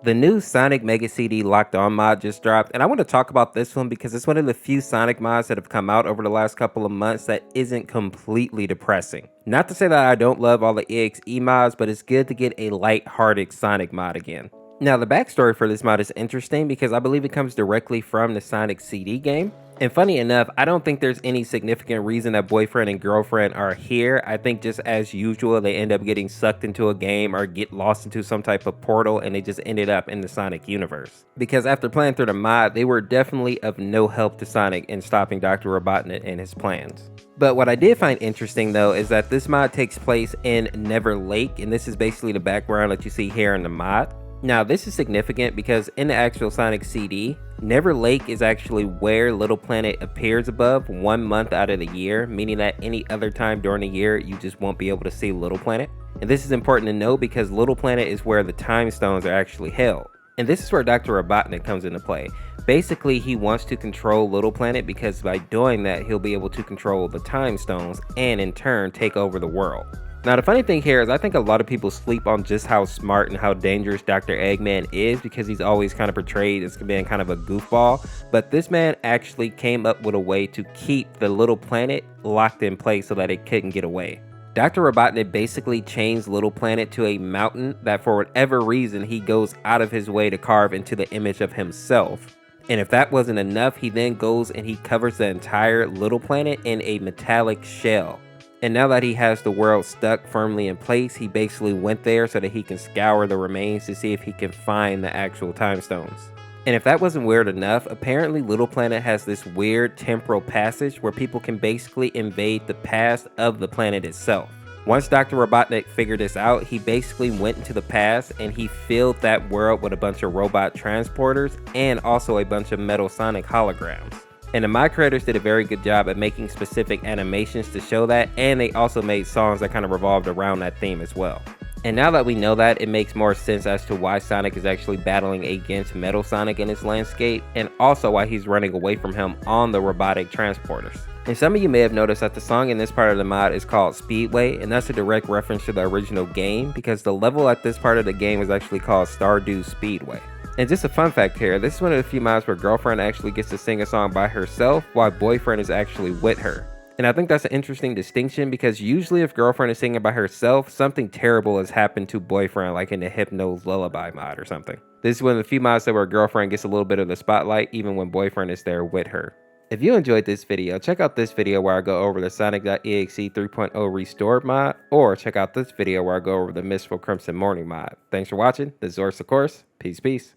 The new Sonic Mega CD Locked On mod just dropped, and I want to talk about this one because it's one of the few Sonic mods that have come out over the last couple of months that isn't completely depressing. Not to say that I don't love all the EXE mods, but it's good to get a light-hearted Sonic mod again. Now, the backstory for this mod is interesting because I believe it comes directly from the Sonic CD game. And funny enough, I don't think there's any significant reason that boyfriend and girlfriend are here. I think just as usual, they end up getting sucked into a game or get lost into some type of portal and they just ended up in the Sonic universe. Because after playing through the mod, they were definitely of no help to Sonic in stopping Dr. Robotnik and his plans. But what I did find interesting though is that this mod takes place in Never Lake, and this is basically the background that you see here in the mod. Now, this is significant because in the actual Sonic CD, Never Lake is actually where Little Planet appears above 1 month out of the year, meaning that any other time during the year, you just won't be able to see Little Planet. And this is important to know because Little Planet is where the time stones are actually held. And this is where Dr. Robotnik comes into play. Basically, he wants to control Little Planet because by doing that, he'll be able to control the time stones and in turn take over the world. Now, the funny thing here is I think a lot of people sleep on just how smart and how dangerous Dr. Eggman is because he's always kind of portrayed as being kind of a goofball. But this man actually came up with a way to keep the Little Planet locked in place so that it couldn't get away. Dr. Robotnik basically changed Little Planet to a mountain that for whatever reason he goes out of his way to carve into the image of himself. And if that wasn't enough, he then goes and he covers the entire Little Planet in a metallic shell. And now that he has the world stuck firmly in place, he basically went there so that he can scour the remains to see if he can find the actual time stones. And if that wasn't weird enough, apparently Little Planet has this weird temporal passage where people can basically invade the past of the planet itself. Once Dr. Robotnik figured this out, he basically went into the past and he filled that world with a bunch of robot transporters and also a bunch of Metal Sonic holograms. And the mod creators did a very good job at making specific animations to show that, and they also made songs that kind of revolved around that theme as well. And now that we know that, it makes more sense as to why Sonic is actually battling against Metal Sonic in his landscape, and also why he's running away from him on the robotic transporters. And some of you may have noticed that the song in this part of the mod is called Speedway, and that's a direct reference to the original game because the level at this part of the game is actually called Stardew Speedway. And just a fun fact here, this is one of the few mods where girlfriend actually gets to sing a song by herself while boyfriend is actually with her. And I think that's an interesting distinction because usually if girlfriend is singing by herself, something terrible has happened to boyfriend, like in the Hypno's Lullaby mod or something. This is one of the few mods that where girlfriend gets a little bit of the spotlight even when boyfriend is there with her. If you enjoyed this video, check out this video where I go over the Sonic.exe 3.0 Restored mod, or check out this video where I go over the Mistful Crimson Morning mod. Thanks for watching. This is Orseofkorse. Peace.